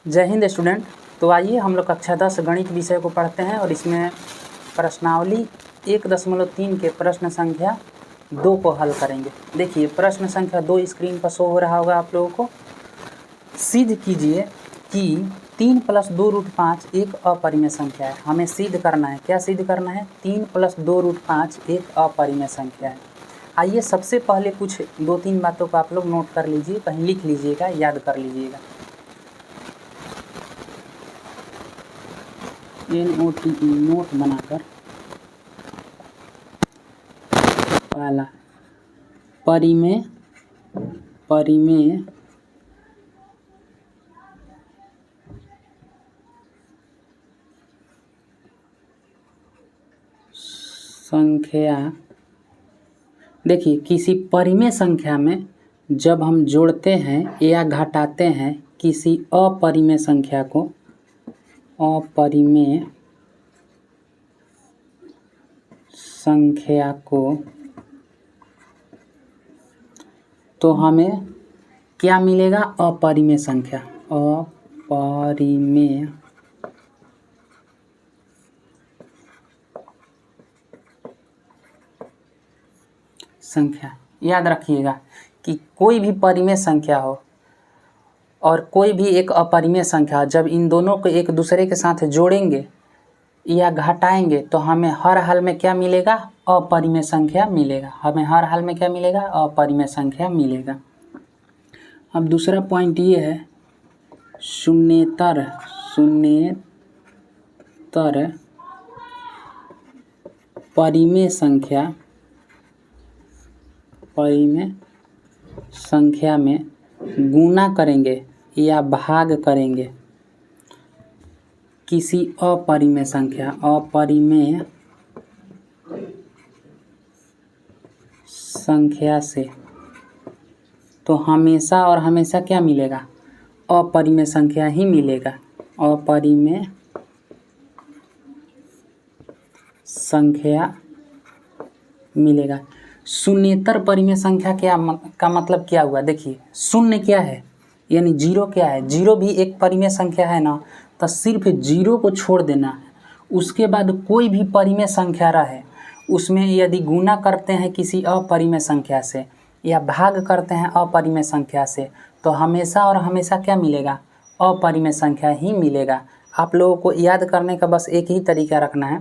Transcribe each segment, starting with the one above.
जय हिंद स्टूडेंट। तो आइए हम लोग कक्षा 10 गणित विषय को पढ़ते हैं और इसमें प्रश्नावली 1.3 के प्रश्न संख्या 2 को हल करेंगे। देखिए प्रश्न संख्या 2 स्क्रीन पर शो हो रहा होगा आप लोगों को। सिद्ध कीजिए कि 3 + 2√5 एक अपरिमेय संख्या है। हमें सिद्ध करना है। क्या सिद्ध करना है? 3 + 2√5 एक अपरिमेय संख्या है। आइए सबसे पहले कुछ 2-3 बातों को आप लोग नोट कर लीजिए, कहीं लिख लीजिएगा, याद कर लीजिएगा। NOTE नोट बनाकर पहला परिमेय संख्या। देखिए किसी परिमेय संख्या में जब हम जोड़ते हैं या घटाते हैं किसी अपरिमेय संख्या को, अपरिमेय संख्या को, तो हमें क्या मिलेगा? अपरिमेय संख्या। अपरिमेय संख्या। याद रखिएगा कि कोई भी परिमेय संख्या हो और कोई भी एक अपरिमेय संख्या, जब इन दोनों को एक दूसरे के साथ जोड़ेंगे या घटाएंगे तो हमें हर हाल में क्या मिलेगा? अपरिमेय संख्या मिलेगा। हमें हर हाल में क्या मिलेगा? अपरिमेय संख्या मिलेगा। अब दूसरा पॉइंट ये है, शून्येतर परिमेय संख्या में गुणा करेंगे या भाग करेंगे किसी अपरिमेय संख्या से, तो हमेशा और हमेशा क्या मिलेगा? अपरिमेय संख्या ही मिलेगा। अपरिमेय संख्या मिलेगा। शून्येतर परिमेय संख्या का मतलब क्या हुआ? देखिए शून्य क्या है, यानी जीरो क्या है? जीरो भी एक परिमेय संख्या है ना, तो सिर्फ जीरो को छोड़ देना है। उसके बाद कोई भी परिमेय संख्या रहे उसमें यदि गुणा करते हैं किसी अपरिमेय संख्या से या भाग करते हैं अपरिमेय संख्या से, तो हमेशा और हमेशा क्या मिलेगा? अपरिमेय संख्या ही मिलेगा। आप लोगों को याद करने का बस एक ही तरीका रखना है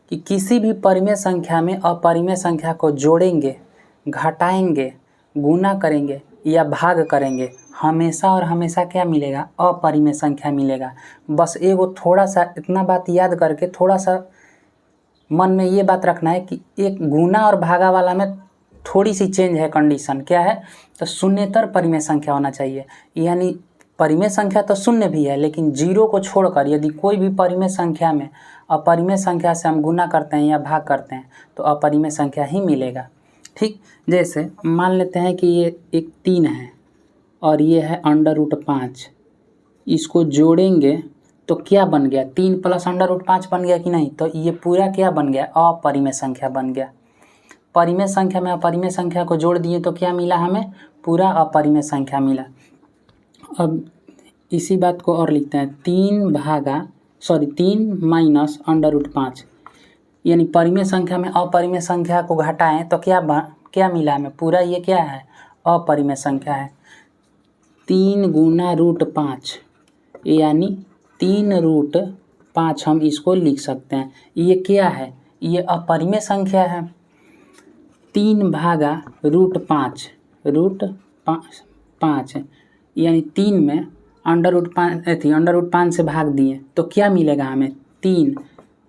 कि किसी भी परिमेय संख्या में अपरिमेय संख्या को जोड़ेंगे, घटाएंगे, गुणा करेंगे या भाग करेंगे, हमेशा और हमेशा क्या मिलेगा? अपरिमेय संख्या मिलेगा। बस एगो थोड़ा सा इतना बात याद करके थोड़ा सा मन में ये बात रखना है कि एक गुणा और भागा वाला में थोड़ी सी चेंज है कंडीशन। क्या है? तो शून्येतर परिमेय संख्या होना चाहिए। यानी परिमेय संख्या तो शून्य भी है, लेकिन जीरो को छोड़कर यदि कोई भी परिमेय संख्या में अपरिमेय संख्या से हम गुणा करते हैं या भाग करते हैं तो अपरिमेय संख्या ही मिलेगा। ठीक, जैसे मान लेते हैं कि ये एक 3 है और ये है √5। इसको जोड़ेंगे तो क्या बन गया? 3 + √5 बन गया कि नहीं? तो ये पूरा क्या बन गया? अपरिमेय संख्या बन गया। परिमेय संख्या में अपरिमेय संख्या को जोड़ दिए तो क्या मिला हमें? पूरा अपरिमेय संख्या मिला। अब इसी बात को और लिखते हैं, 3 - √5, यानी परिमेय संख्या में अपरिमेय संख्या को घटाएं तो क्या मिला हमें? पूरा ये क्या है? अपरिमेय संख्या है। 3 × √5 यानी 3√5 हम इसको लिख सकते हैं। ये क्या है? ये अपरिमेय संख्या है। 3/√5 यानी 3 में √5 से भाग दिए तो क्या मिलेगा हमें? 3।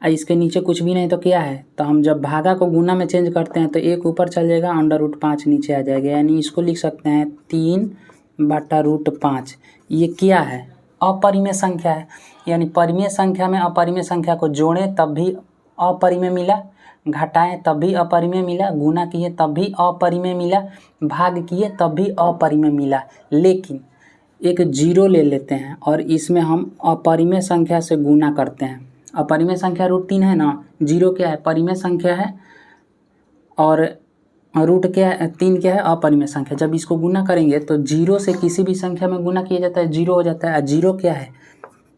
इसके नीचे कुछ भी नहीं तो क्या है? तो हम जब भागा को गुना में चेंज करते हैं तो एक ऊपर चल जाएगा, √5 नीचे आ जाएगा, यानी इसको लिख सकते हैं 3/√5। ये क्या है? अपरिमेय संख्या है। यानी परिमेय संख्या में अपरिमेय संख्या को जोड़ें तब भी अपरिमेय मिला, घटाएं तब भी अपरिमेय मिला, गुना किए तब भी अपरिमेय मिला, भाग किए तब भी अपरिमेय मिला। लेकिन एक जीरो ले लेते हैं और इसमें हम अपरिमेय संख्या से गुना करते हैं। अपरिमेय संख्या √3 है ना, जीरो क्या है? परिमेय संख्या है और रूट क्या है, 3 क्या है, अपरिमेय संख्या। जब इसको गुना करेंगे तो जीरो से किसी भी संख्या में गुना किया जाता है जीरो हो जाता है। जीरो क्या है,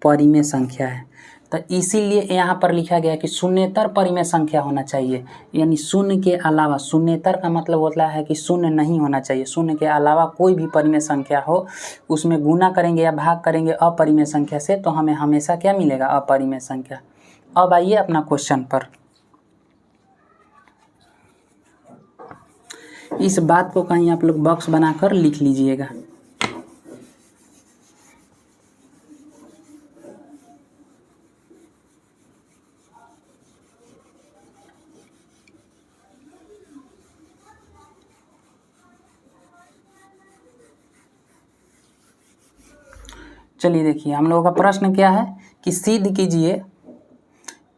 परिमेय संख्या है। तो इसीलिए यहाँ पर लिखा गया कि शून्येतर परिमेय संख्या होना चाहिए, यानी शून्य के अलावा, शून्येतर का मतलब होता है कि शून्य नहीं होना चाहिए, शून्य के अलावा कोई भी परिमेय संख्या हो उसमें गुना करेंगे या भाग करेंगे अपरिमेय संख्या से तो हमें हमेशा क्या मिलेगा, अपरिमेय संख्या। अब आइए अपना क्वेश्चन पर। इस बात को कहीं आप लोग बॉक्स बनाकर लिख लीजिएगा। चलिए देखिए, हम लोगों का प्रश्न क्या है कि सिद्ध कीजिए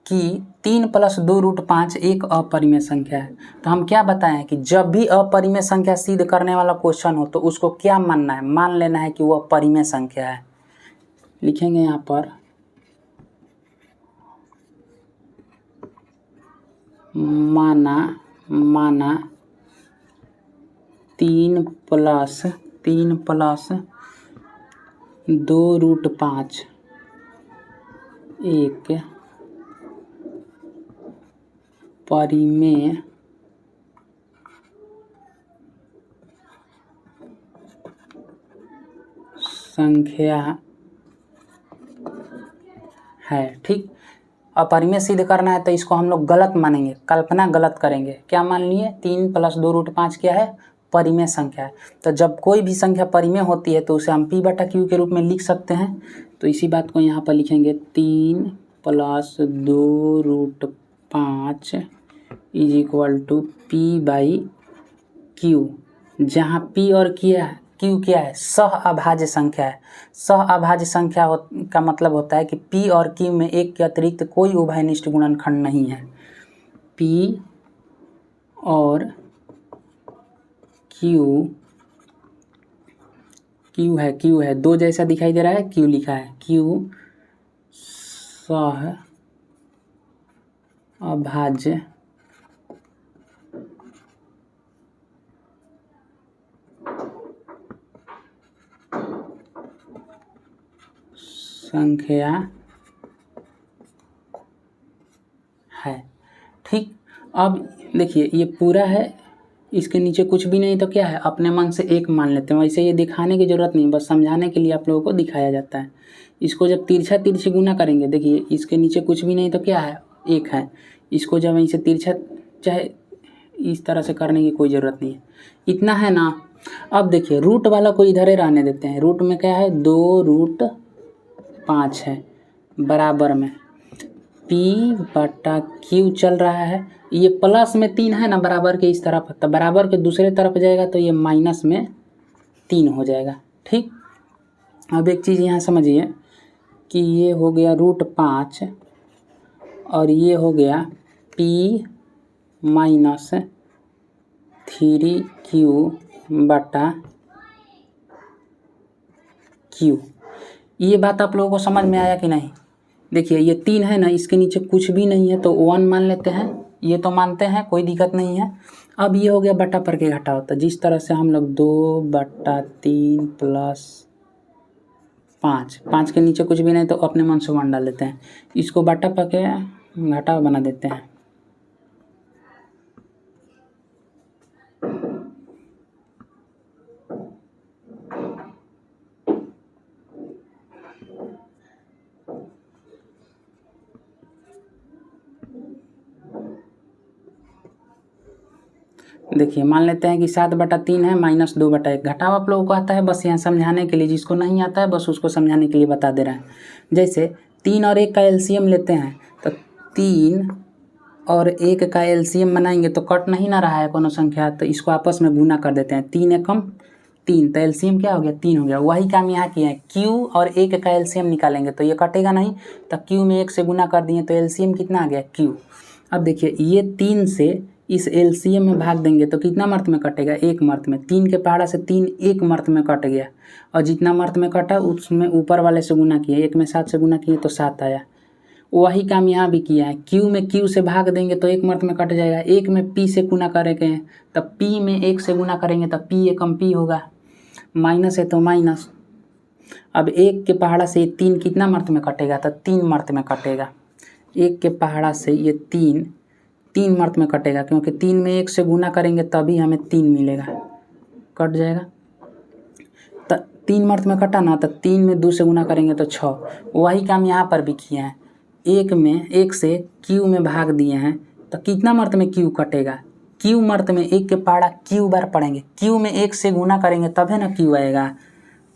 कि 3 + 2√5 एक अपरिमेय संख्या है। तो हम क्या बताएं कि जब भी अपरिमेय संख्या सिद्ध करने वाला क्वेश्चन हो तो उसको क्या मानना है, मान लेना है कि वह परिमेय संख्या है। लिखेंगे यहाँ पर माना 3 + 2√5 एक परिमेय संख्या है। ठीक, अपरिमेय सिद्ध करना है तो इसको हम लोग गलत मानेंगे, कल्पना गलत करेंगे। क्या मान लिए, 3 + 2√5 क्या है, परिमेय संख्या है। तो जब कोई भी संख्या परिमेय होती है तो उसे हम P/Q के रूप में लिख सकते हैं। तो इसी बात को यहाँ पर लिखेंगे 3 + 2√5 = P/Q, जहाँ P और Q क्या है, सह अभाज्य संख्या है। सह अभाज्य संख्या का मतलब होता है कि P और Q में एक के अतिरिक्त कोई उभयनिष्ठ गुणनखंड नहीं है। P और Q है, दो जैसा दिखाई दे रहा है, Q लिखा है, Q सह अभाज्य संख्या है। ठीक, अब देखिए ये पूरा है, इसके नीचे कुछ भी नहीं तो क्या है, अपने मन से एक मान लेते हैं। वैसे ये दिखाने की ज़रूरत नहीं, बस समझाने के लिए आप लोगों को दिखाया जाता है। इसको जब तिरछा तिरछी गुना करेंगे, देखिए इसके नीचे कुछ भी नहीं तो क्या है, एक है। इसको जब इसे तिरछा, चाहे इस तरह से करने की कोई ज़रूरत नहीं है, इतना है ना। अब देखिए रूट वाला को इधर ही रहने देते हैं। रूट में क्या है, 2√5 है, बराबर में P/Q चल रहा है। ये प्लस में 3 है ना बराबर के इस तरफ, तो बराबर के दूसरे तरफ जाएगा तो ये माइनस में 3 हो जाएगा। ठीक, अब एक चीज़ यहाँ समझिए कि ये हो गया √5 और ये हो गया P-3Q/Q। ये बात आप लोगों को समझ में आया कि नहीं। देखिए ये 3 है ना, इसके नीचे कुछ भी नहीं है तो 1 मान लेते हैं, ये तो मानते हैं, कोई दिक्कत नहीं है। अब ये हो गया बटा पर के घटा होता है, जिस तरह से हम लोग 2/3 + 5 के नीचे कुछ भी नहीं तो अपने मन से 1 डाल देते हैं, इसको बटा पर के घटा बना देते हैं। देखिए मान लेते हैं कि 7/3 है, -2/1 घटाव आप लोगों को आता है, बस यहाँ समझाने के लिए, जिसको नहीं आता है बस उसको समझाने के लिए बता दे रहे हैं। जैसे 3 और 1 का एलसीएम लेते हैं तो 3 और 1 का एलसीएम बनाएंगे तो कट नहीं ना रहा है कोनो संख्या, तो इसको आपस में गुना कर देते हैं। 3 एकम 3, तो एलसीएम क्या हो गया, 3 हो गया। वही काम यहाँ किए हैं, Q और 1 का एलसीएम निकालेंगे तो ये कटेगा नहीं, तो Q में 1 से गुना कर दिए तो एलसीएम कितना आ गया, Q। अब देखिए ये 3 से इस एलसीएम में भाग देंगे तो कितना मर्त में कटेगा, 1 मर्त में। 3 के पहाड़ा से 3 1 मर्त में कट गया, और जितना मर्त में कटा उसमें ऊपर वाले से गुना किए, 1 में 7 से गुना किए तो 7 आया। वही काम यहाँ भी किया है, Q में Q से भाग देंगे तो 1 मर्त में कट जाएगा, 1 में P से गुना करेंगे तब P में 1 से गुना करेंगे तब P एकम P होगा, माइनस है तो माइनस। अब 1 के पहाड़ा से ये 3 कितना मर्त में कटेगा, तो 3 मर्त में कटेगा। 1 के पहाड़ा से ये 3 मर्त में कटेगा, क्योंकि 3 में 1 से गुना करेंगे तभी हमें 3 मिलेगा, कट जाएगा। तो 3 मर्त में कटा ना, तो 3 में 2 से गुना करेंगे तो 6। वही काम यहाँ पर भी किए हैं, 1 से क्यू में भाग दिए हैं, तो कितना मर्त में क्यू कटेगा, क्यू मर्त में 1 के पहाड़ा क्यू बार पढ़ेंगे, क्यू में 1 से गुना करेंगे तभी ना क्यू आएगा,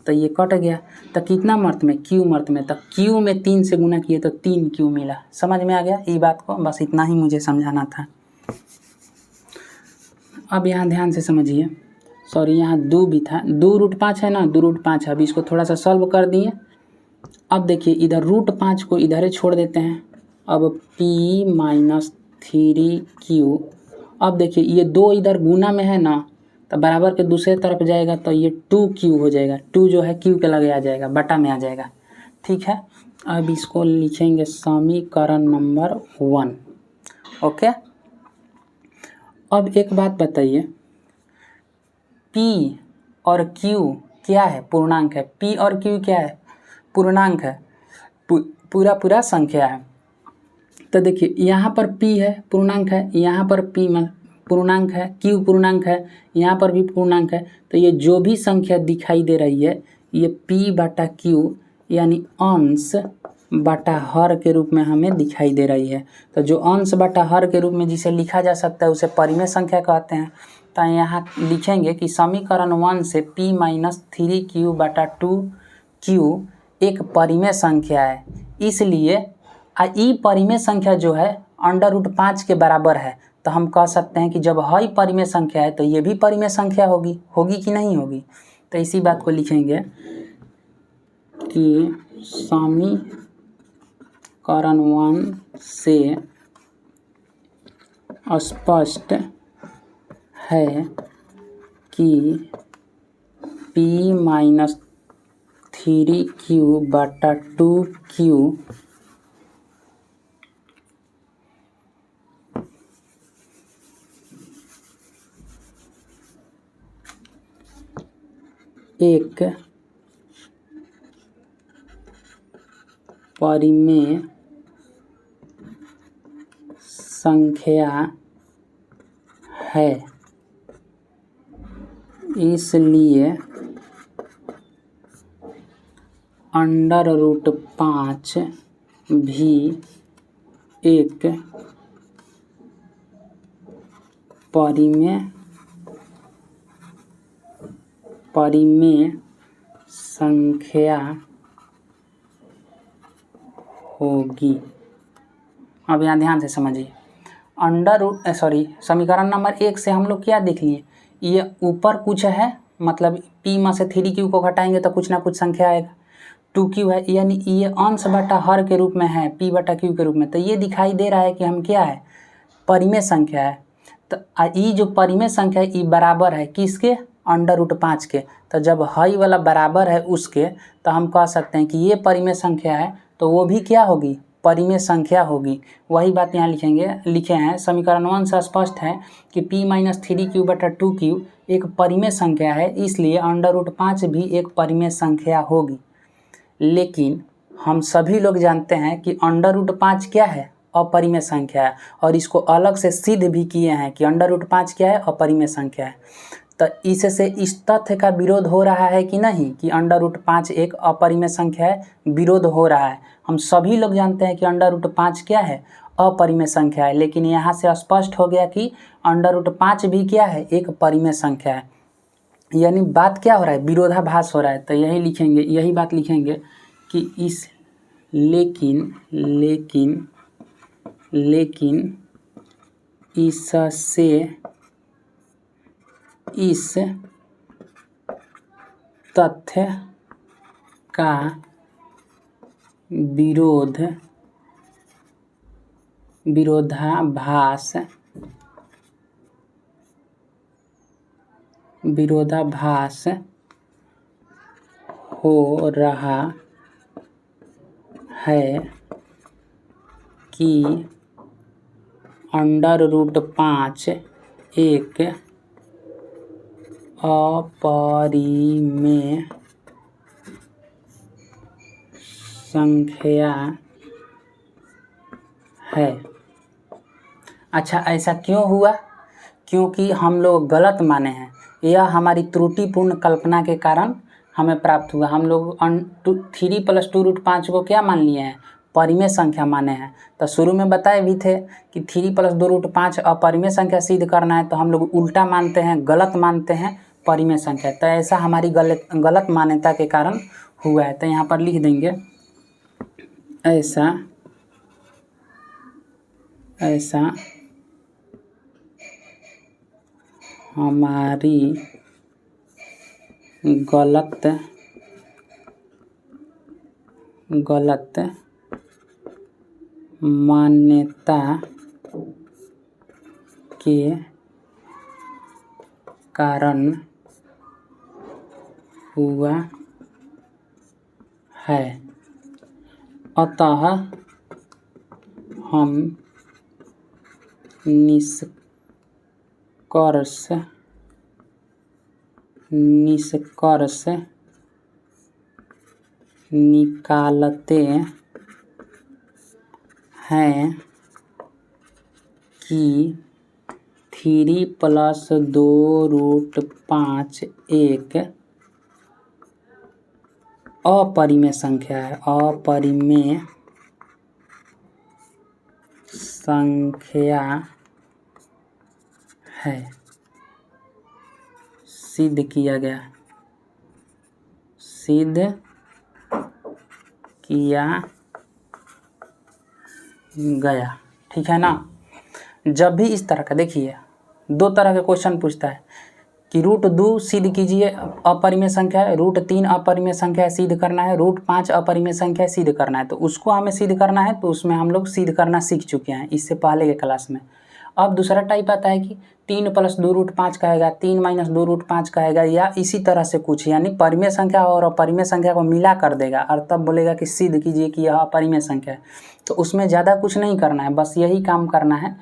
तो ये कट गया। तो कितना मर्त में, क्यू मर्त में, तो क्यू में 3 से गुना किए तो 3 क्यू मिला। समझ में आ गया ये बात को, बस इतना ही मुझे समझाना था। अब यहाँ ध्यान से समझिए, सॉरी यहाँ 2 भी था, 2√5 है ना, 2√5 है। अब इसको थोड़ा सा सॉल्व कर दिए। अब देखिए इधर √5 को इधर ही छोड़ देते हैं। अब P-3Q, अब देखिए ये 2 इधर गुना में है ना, तो बराबर के दूसरे तरफ जाएगा तो ये 2Q हो जाएगा, 2 जो है Q के लगे आ जाएगा, बटा में आ जाएगा, ठीक है। अब इसको लिखेंगे समीकरण नंबर 1, ओके। अब एक बात बताइए, P और Q क्या है, पूर्णांक है। P और Q क्या है, पूर्णांक है, पूरा संख्या है। तो देखिए यहाँ पर P है, पूर्णांक है, यहाँ पर P पूर्णांक है, Q पूर्णांक है, यहाँ पर भी पूर्णांक है। तो ये जो भी संख्या दिखाई दे रही है ये P/Q यानी अंश बटा हर के रूप में हमें दिखाई दे रही है। तो जो अंश बटा हर के रूप में जिसे लिखा जा सकता है उसे परिमेय संख्या कहते हैं। तो यहाँ लिखेंगे कि समीकरण 1 से P-3Q/2Q एक परिमेय संख्या है, इसलिए ई परिमेय संख्या जो है √5 के बराबर है। तो हम कह सकते हैं कि जब हई परिमेय संख्या है तो ये भी परिमेय संख्या होगी कि नहीं होगी। तो इसी बात को लिखेंगे कि समीकरण 1 से स्पष्ट है कि P-3Q/2Q एक परिमेय संख्या है, इसलिए √5 भी एक परिमेय संख्या होगी। अब यहाँ ध्यान से समझिए, समीकरण नंबर 1 से हम लोग क्या देख लिए, ये ऊपर कुछ है, मतलब P में से 3Q को घटाएंगे तो कुछ ना कुछ संख्या आएगा, 2Q है, यानी ये अंश बटा हर के रूप में है, P/Q के रूप में। तो ये दिखाई दे रहा है कि हम क्या है, परिमेय संख्या है। तो ये जो परिमेय संख्या है ये बराबर है किसके, √5 के। तो जब हई वाला बराबर है उसके, तो हम कह सकते हैं कि ये परिमेय संख्या है, तो वो भी क्या होगी, परिमेय संख्या होगी। वही बात यहाँ लिखे हैं, समीकरण 1 से स्पष्ट है कि P-3Q/2Q एक परिमेय संख्या है, इसलिए √5 भी एक परिमेय संख्या होगी। लेकिन हम सभी लोग जानते हैं कि √5 क्या है, अपरिमेय संख्या है, और इसको अलग से सिद्ध भी किए हैं कि √5 क्या है, अपरिमेय संख्या है। तो इससे इस तथ्य का विरोध हो रहा है कि नहीं कि √5 एक अपरिमेय संख्या है, विरोध हो रहा है। हम सभी लोग जानते हैं कि √5 क्या है, अपरिमेय संख्या है, लेकिन यहाँ से स्पष्ट हो गया कि √5 भी क्या है, एक परिमेय संख्या है। यानी बात क्या हो रहा है, विरोधाभास हो रहा है। तो यही बात लिखेंगे कि इस लेकिन इससे इस तथ्य का विरोधाभास हो रहा है कि √5 एक अपरिमेय संख्या है। अच्छा, ऐसा क्यों हुआ? क्योंकि हम लोग गलत माने हैं। यह हमारी त्रुटिपूर्ण कल्पना के कारण हमें प्राप्त हुआ। हम लोग 3 + 2√5 को क्या मान लिए हैं? परिमेय संख्या माने हैं। तो शुरू में बताए भी थे कि 3 + 2√5 अपरिमेय संख्या सिद्ध करना है, तो हम लोग उल्टा मानते हैं, गलत मानते हैं परिमेय संख्या। तो ऐसा हमारी गलत मान्यता के कारण हुआ है। तो यहाँ पर लिख देंगे ऐसा हमारी गलत मान्यता के कारण हुआ है। अतः हम निष्कर्ष निकालते हैं कि 3 + 2√5 एक अपरिमेय संख्या है। अपरिमेय संख्या है। सिद्ध किया गया। ठीक है ना। जब भी इस तरह का, देखिए 2 तरह के क्वेश्चन पूछता है कि √2 सिद्ध कीजिए अपरिमेय संख्या है, √3 अपरिमेय संख्या सिद्ध करना है, √5 अपरिमेय संख्या सिद्ध करना है। तो उसको हमें सिद्ध करना है, तो उसमें हम लोग सिद्ध करना सीख चुके हैं इससे पहले के क्लास में। अब दूसरा टाइप आता है कि 3 + 2√5 कहेगा, 3 - 2√5 कहेगा, या इसी तरह से कुछ, यानी परिमेय संख्या और अपरिमेय संख्या को मिला कर देगा और तब बोलेगा कि सिद्ध कीजिए कि यह अपरिमेय संख्या है। तो उसमें ज़्यादा कुछ नहीं करना है, बस यही काम करना है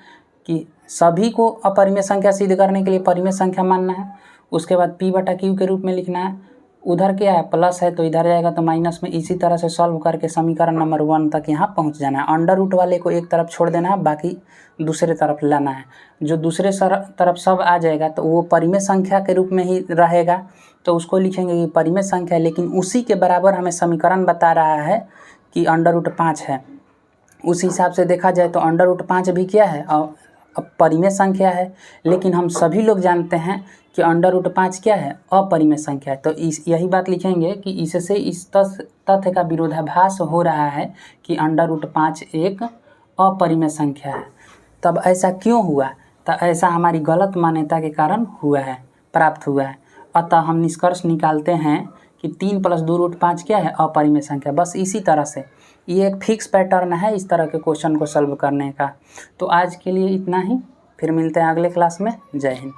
कि सभी को अपरिमेय संख्या सिद्ध करने के लिए परिमेय संख्या मानना है। उसके बाद P/Q के रूप में लिखना है। उधर क्या है, प्लस है तो इधर जाएगा तो माइनस में। इसी तरह से सॉल्व करके समीकरण नंबर 1 तक यहाँ पहुँच जाना है। अंडर रूट वाले को एक तरफ छोड़ देना है, बाकी दूसरे तरफ लाना है। जो दूसरे तरफ सब आ जाएगा तो वो परिमेय संख्या के रूप में ही रहेगा, तो उसको लिखेंगे कि परिमेय संख्या, लेकिन उसी के बराबर हमें समीकरण बता रहा है कि अंडर रूट 5 है। उस हिसाब से देखा जाए तो अंडर रूट 5 भी क्या है, अब परिमेय संख्या है। लेकिन हम सभी लोग जानते हैं कि अंडर रूट 5 क्या है, अपरिमेय संख्या है। तो यही बात लिखेंगे कि इससे इस तथ्य का विरोधाभास हो रहा है कि अंडर रूट 5 एक अपरिमेय संख्या है। तब ऐसा क्यों हुआ? तो ऐसा हमारी गलत मान्यता के कारण हुआ है, प्राप्त हुआ है। अतः हम निष्कर्ष निकालते हैं कि 3 + 2√5 क्या है, अपरिमेय संख्या। बस इसी तरह से ये एक फिक्स पैटर्न है इस तरह के क्वेश्चन को सॉल्व करने का। तो आज के लिए इतना ही, फिर मिलते हैं अगले क्लास में। जय हिंद।